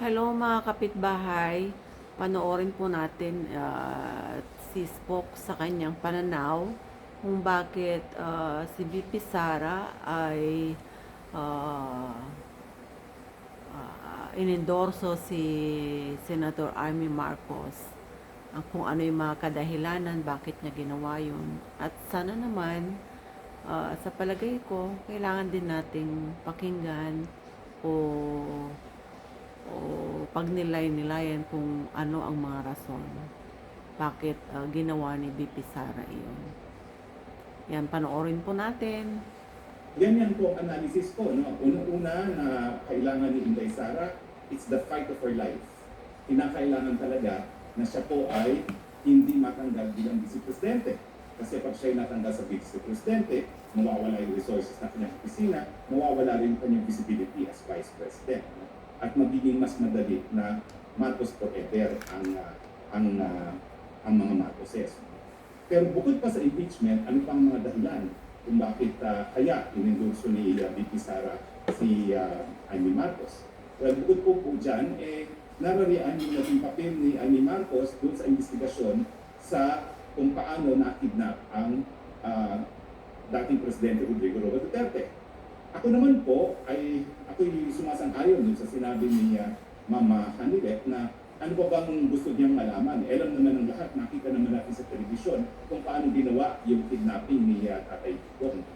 Hello mga kapitbahay, panoorin po natin si Spock sa kanyang pananaw kung bakit si VP Sara ay uh, inendorso si Senator Amy Marcos. Kung ano yung mga kadahilanan, bakit niya ginawa yun. At sana naman, sa palagay ko, kailangan din nating pakinggan o o pagnilay-nilayan kung ano ang mga rason bakit ginawa ni BP Sara iyon. Yan, panoorin po natin. Ganyan po ang analysis ko. No? Una-una na kailangan ni Inday Sara, it's the fight of her life. Kinakailangan talaga na siya po ay hindi matanggal bilang vice-presidente. Kasi pag siya ay natanggal sa vice-presidente, mawawala yung resources na kanyang opisina, mawawala rin kanyang visibility as vice president. No? At magiging mas madali na Marcos forever ang mga Marcoses. Pero bukod pa sa impeachment, ano pang mga dahilan kung bakit kaya inendorso ni VP Sara si Amy Marcos? Well, bukod po dyan, narariyan yung naging papel ni Amy Marcos doon sa investigasyon sa kung paano na-kidnap ang dating Presidente Rodrigo Roa Duterte. Ako naman po ako'y sumasang-ayon dun sa sinabi ni Mama Hanilet na ano pa bang gusto niyang malaman? Alam naman ng lahat, nakita naman natin sa telebisyon kung paano ginawa yung kidnapping ni Tatay Digong.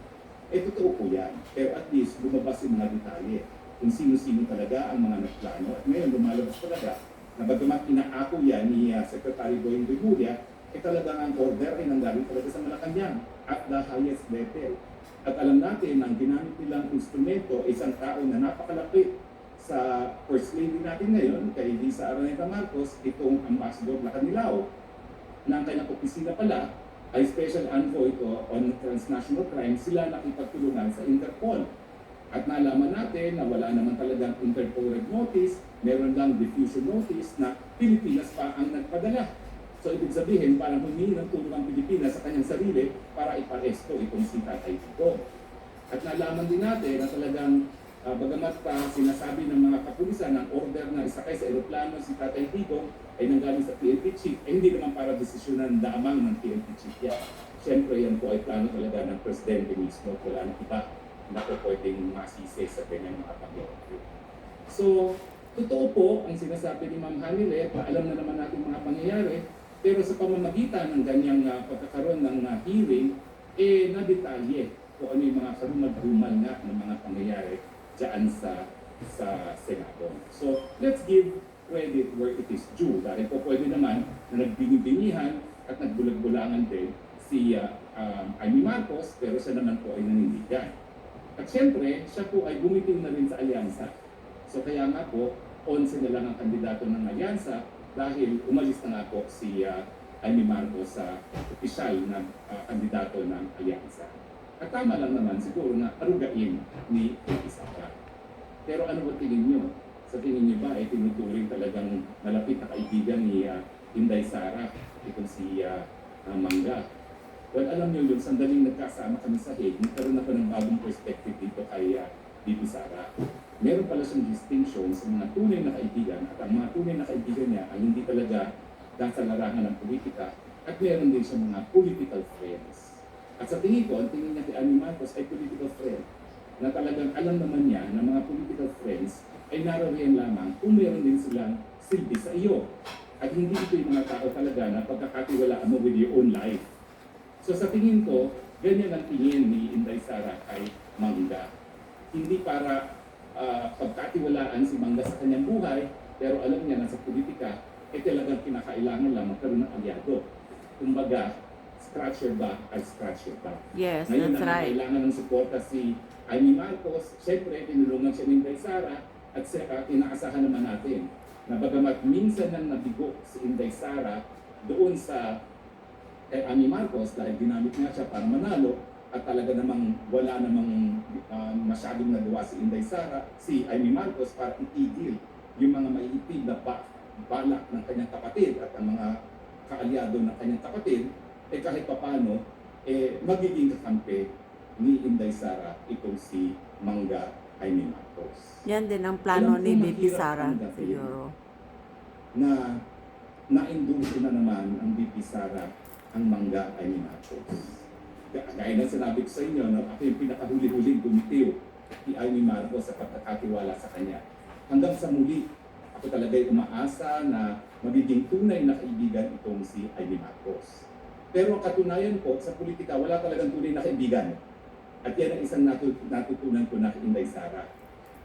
Totoo po yan. Pero at least lumabas yung mga detalye kung sino-sino talaga ang mga nagplano. At ngayon lumalabas talaga na bagamat inaako yan ni Secretary Boying Remulla, talagang ang order ay nanggaling talaga sa Malacanang at the highest level. At alam natin, ang ginamit nilang instrumento ay isang tao na napakalapit sa First Lady natin ngayon, kay Lisa Araneta Marcos, itong Ambassador Lacanilao, na ang kanyang opisina pala ay Special Envoy ito on Transnational Crime, sila nakipagtulungan sa Interpol. At nalaman natin na wala naman talagang Interpol Red Notice, meron lang diffusion notice na Pilipinas pa ang nagpadala. So ibig sabihin, parang humingi ng tulong ang Pilipinas sa kanyang sarili para iparesto itong si Tatay Digong. At nalaman din natin na talagang bagamat sinasabi ng mga kapulisan ng order na isakay sa eroplano si Tatay Digong ay nanggaling sa PNP chief, hindi naman para desisyonan lamang ng PNP chief yan. Siyempre yan po ay plano talaga ng Presidente mismo, wala nang iba na po pwedeng masisi sa ganyang mga pangyayari. So, totoo po ang sinasabi ni Ma'am Hanilet na alam na naman natin mga pangyayari, pero sa pamamagitan ng ganyang pagkakaroon ng hearing, na-detalye kung ano yung mga karumal-dumal nga ng mga pangyayari dyan sa Senado. So, let's give credit where it is due. Dahil po pwede naman na nagbingi-bingihan at nagbulag-bulangan din si Amy Marcos, pero siya naman po ay nanindigan. At siyempre, siya po ay bumitiw na rin sa alyansa. So kaya nga po, 11 na lang ang kandidato ng alyansa dahil umalis na nga po si Amy Marcos sa opisyal na kandidato ng alyansa. At tama lang naman siguro na arugain ni VP Sara. Pero ano ba tingin nyo? Sa tingin nyo ba ay tinuturing talagang malapit na kaibigan ni Inday Sara, itong si Mangga? Well, alam nyo yun, sandaling nagkasama kami sa Hague, nagkaroon ako ng bagong perspective dito kay VP Sara. Meron pala siyang distinction sa mga tunay na kaibigan at ang mga tunay na kaibigan niya ay hindi talaga nasa larangan ng politika at meron din siyang mga political friends. At sa tingin ko, ang tingin niya kay Amy Marcos ay political friend na talagang alam naman niya na mga political friends ay naroroon lamang kung meron din silang silbi sa iyo. At hindi ito yung mga tao talaga na pagkakatiwalaan mo with your own life. So sa tingin ko, ganyan ang tingin ni Inday Sara kay Mangga. Hindi para pagkatiwalaan si Mangga sa kanyang buhay, pero alam niya na sa politika, talagang kinakailangan lang magkaroon ng alyado. Kumbaga, scratch your back ay scratch your back. Yes, Ngayon, that's right. kailangan ng suporta si Amy Marcos. Siyempre, tinulungan siya ni Inday Sara at inaasahan naman natin na bagamat minsan nang nabigo si Inday Sara doon sa Amy Marcos dahil ginamit nga siya para manalo, at talaga namang wala namang masyadong nagawa si Inday Sara, si Amy Marcos para itigil yung mga maiipid na balak ng kanyang kapatid at ang mga kaalyado ng kanyang kapatid, kahit papano, magiging kakampi ni Inday Sara itong si Mangga Amy Marcos. Yan din ang plano Alam ko ni VP mahirap Sara tanggapin siguro. na na-endorse na naman ang VP Sara ang mangga Amy Marcos. Gaya na sinabi ko sa inyo, no, ako yung pinakahuli-huling bumitiw ni Amy Marcos sa pagkakatiwala sa kanya. Hanggang sa muli, ako talaga'y umaasa na magiging tunay na kaibigan itong si Amy Marcos. Pero ang katunayan po, sa politika, wala talagang tunay na kaibigan. At yan ang isang natutunan ko na kay Inday Sara.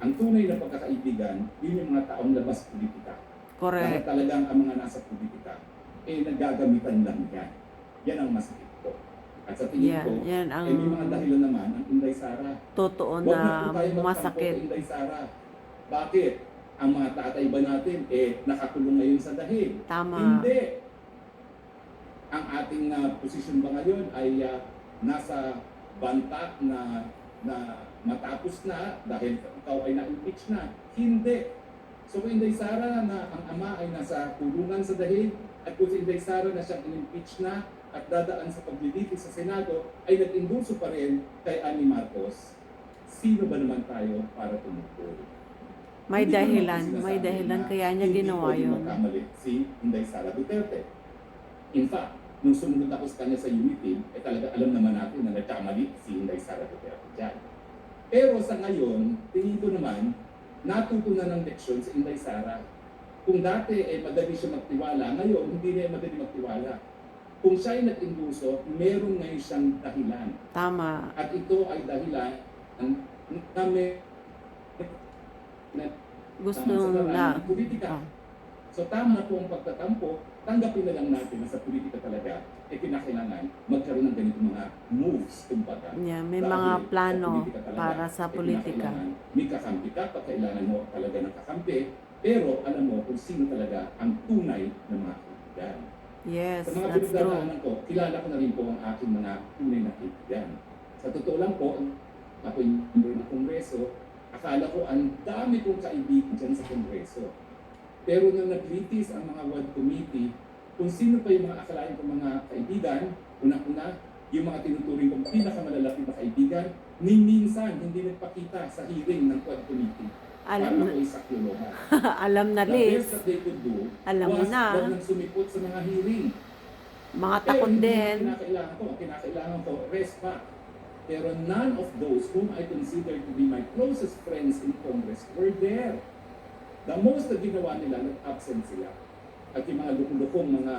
Ang tunay na pagkakaibigan, yun yung mga taong labas politika. Dahil Correct. talagang ang mga nasa politika, naggagamitan lang yan. Yan ang masakit ko. At sa tingin ko, Yan ang may mga dahilan naman ang Inday Sara. totoo Huwag na na po tayo magtampo masakit. kay Inday Sara. Bakit? Ang mga tatay ba natin, nakakulong ngayon sa dahil? Tama. Hindi. Ang ating posisyon ba ngayon ay nasa banta na matapos na dahil ikaw ay na-impeach na? Hindi. So kung Inday Sara na ang ama ay nasa kulungan sa dahil at kung si Inday Sara na siyang in-impeach na at dadaan sa paglilitis sa Senado ay nag-endorso pa rin kay Amy Marcos, sino ba naman tayo para tumutulong? May Hindi ko naman dahilan, po may sinasabi dahilan na kaya niya hindi ginawa pwede yun. magkamali si Inday Sara Duterte. In fact, nung sumunod ako sa kanya sa unity, talaga alam naman natin na nagkamali si Inday Sara Duterte dyan. Pero sa ngayon, tingin ko naman, natutunan ng leksyon si Inday Sara. Kung dati madali siya magtiwala, ngayon hindi na madali magtiwala. Kung siya ay nag-induso, meron ngayon siyang dahilan. Tama. At ito ay dahilan na may Gusto sa na. politika. Oh. So tama na po ang pagtatampo, tanggapin na lang natin na sa politika talaga, kinakailangan magkaroon ng ganitong mga moves, kumbaga. Yeah, may Dahil mga sa plano politika talaga, para sa politika. kinakailangan may kakampi ka, pag kailangan mo talaga ng kakampi, pero alam mo kung sino talaga ang tunay na mga kaibigan. Yes, Sa mga that's true. pinagdadaanan ko, kilala ko na rin po ang aking mga tunay na kaibigan. Sa totoo lang po, ako yung member ng Kongreso, akala ko ang dami kong kaibigan dyan sa Kongreso. Pero nung naglitis ang mga ward committee, kung sino pa yung mga akalain kong mga kaibigan, unang-una, yung mga tinuturing kong pinakamalalaki na kaibigan, ni minsan hindi nagpakita sa hearing ng ward committee. Alam Para na, ako isaklolohan. alam na The Liz. best that they could do Alam mo was na. huwag nang sumipot sa mga hearing. Mga takot hindi din. kinakailangan ko. Ang kinakailangan ko, rest back. Pero none of those whom I consider to be my closest friends in Congress were there. The most na ginawa nila, nag-absent sila. At yung mga lukulukong mga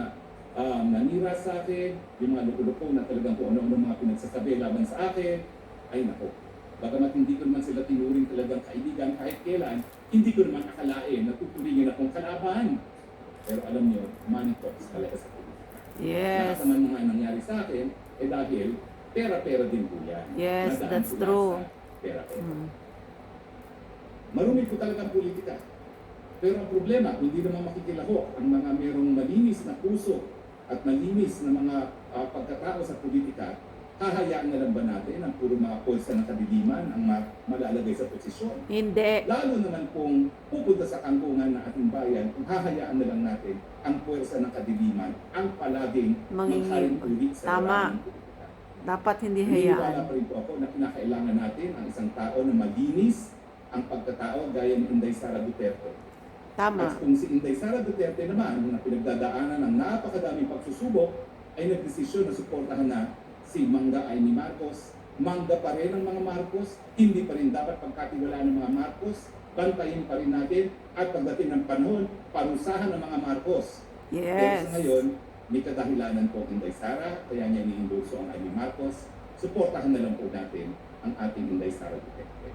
nanira sa akin, yung mga lukulukong na talagang kung ano-ano mga pinagsasabi laban sa akin, ay nako. Bagamat hindi ko naman sila tinuring talagang kaibigan kahit kailan, hindi ko naman akalain na tuturingin akong kalaban. Pero alam niyo, money talks talaga sa politika. Yes. Lahat naman mga nangyari sa akin, dahil pera-pera din po yan. Yes, Nadaan that's po lahat true. sa pera-pera. Hmm. Marumi po talaga ang politika. Pero ang problema, kung hindi naman makikilahok ang mga mayroong malinis na puso at malinis na mga pagkatao sa politika, hahayaan na lang ba natin ang puro mga pulsa ng kadiliman ang malalagay sa posisyon? Hindi. Lalo naman kung pupunta sa kangkungan ng ating bayan, kung hahayaan na lang natin ang puwersa ng kadiliman ang palaging Mangingin. magharing sa Tama. larangan ng politika. Dapat hindi Naniniwala hayaan. pa rin po ako na kinakailangan natin ang isang tao na malinis ang pagkatao gaya ni Inday Sara Duterte. Tama. At kung si Inday Sara Duterte naman na pinagdadaanan ng napakadaming pagsusubok ay nagdesisyon na suportahan na si Mangga Amy Marcos, mangga pa rin ang mga Marcos, hindi pa rin dapat pagkatiwalaan ng mga Marcos, bantayin pa rin natin at pagdating ng panahon, parusahan ng mga Marcos. Pero Yes. sa ngayon, may kadahilanan po Inday Sara, kaya niya iniendorso ang Amy Marcos, suportahan na lang po natin ang ating Inday Sara Duterte.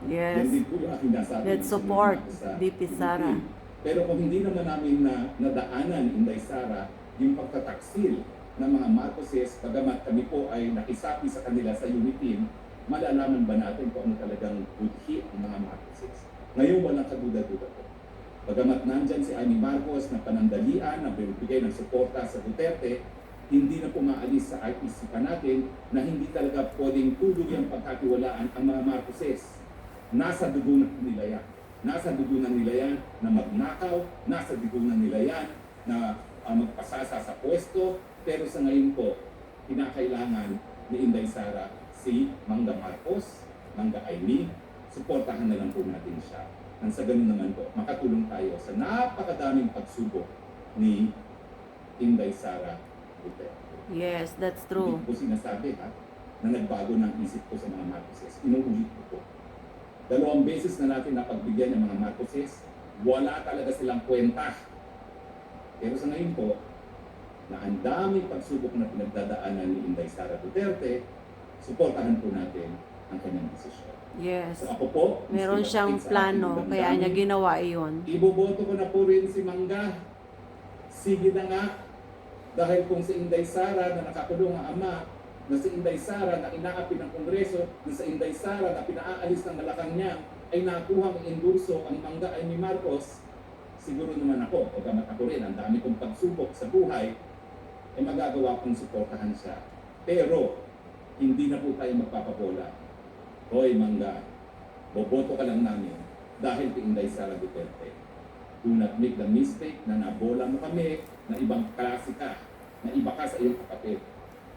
Yan Yes. din po yung aking nasabi. Let's nung support sumunod ako sa VP Sara. Philippines. Pero kung hindi naman namin nadaanan ni Inday Sara yung pagtataksil ng mga Marcoses, bagamat kami po ay nakisapi sa kanila sa unity, malalaman ba natin kung ano talagang budhi ang mga Marcoses? Ngayon walang kaduda-duda po. Bagamat nandyan si Amy Marcos na panandalian, na binibigay ng suporta sa Duterte, hindi na po maalis sa isipan natin na hindi talaga pwedeng tulog yung pagkatiwalaan ang mga Marcoses. Nasa dugo na nila yan. Nasa dugo na nila yan na magnakaw, nasa dugo na nila yan na magpasasa sa pwesto, pero sa ngayon po, kinakailangan ni Inday Sara si Mangga Marcos, Mangga Amy, suportahan na lang po natin siya. Nang sa ganun naman po, makatulong tayo sa napakadaming pagsubok ni Inday Sara Duterte. Yes, that's Hindi true. ko po sinasabi na nagbago ng isip ko sa mga Marcoses. Inuulit ko po. 2 beses na natin napagbigyan ng mga Marcoses, wala talaga silang kwenta. Pero sa ngayon po, na ang daming pagsubok na pinagdadaanan ni Inday Sara Duterte, suportahan po natin ang kanyang desisyon. Yes. So ako po, Meron Mr. siyang Lapid sa plano, ating kaya niya damdamin, ginawa iyon. iboboto ko na po rin si Mangga. Sige na nga. Dahil kung si Inday Sara na nakakulong ang ama, na si Inday Sara na inaapi ng Kongreso, na si Inday Sara na pinaalis ng Malacanang ay nakuha ang endorso ang Mangga ay ni Marcos, siguro naman ako, pagkamat ako rin, ang dami kong pagsubok sa buhay, ay magagawa kong suportahan siya. Pero, hindi na po tayo magpapabola. Hoy Mangga, boboto ka lang namin dahil kay Inday Sara Duterte. Do not make the mistake na nabola mo kami, na ibang klase ka, na iba ka sa iyong kapatid.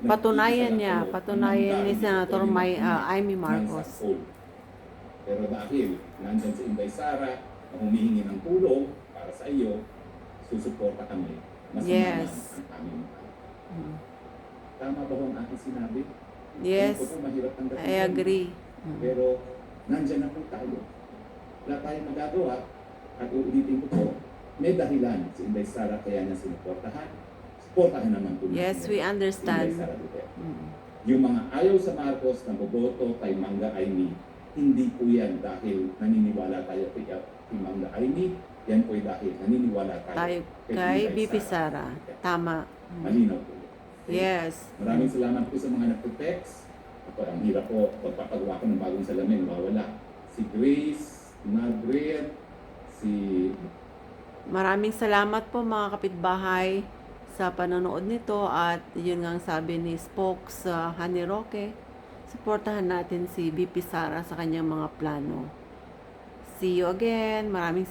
Patunayan Nag-iisa niya, lang kayo, patunayan ang ni Mangga, Senator hindi pwede Amy ng Marcos. sakol. Pero dahil nandyan si Inday Sara na humihingi ng tulong para sa iyo, susuporta kami. Masama Yes. man ang aming mahal. Mm. Tama ba ang aking sinabi? Yes, Alam ko po, mahirap tanggapin I yan. agree. Mm. Pero nandyan na po tayo. Wala tayong magagawa. At uulitin ko po, may dahilan si Inday Sara kaya niya sinuportahan. Suportahan naman po Yes, we si Inday understand. Sara Duterte. Mm. Yung mga ayaw sa Marcos na boboto kay Mangga Aimee, hindi po yan dahil naniniwala tayo kay Mangga Aimee. Yan po dahil naniniwala tayo Tayo kay BP Sara. Tama. Mm. Malinaw po yun. Okay? Yes. Maraming salamat po sa mga nagte-text. Ako, ang hirap po, pagpapagawa ko ng bagong salamin, mawala. Si Grace, Margaret, si... Maraming salamat po mga kapitbahay sa panonood nito at yun nga ang sabi ni Spokes Honey Roque, suportahan natin si BP Sara sa kanyang mga plano. See you again. Maraming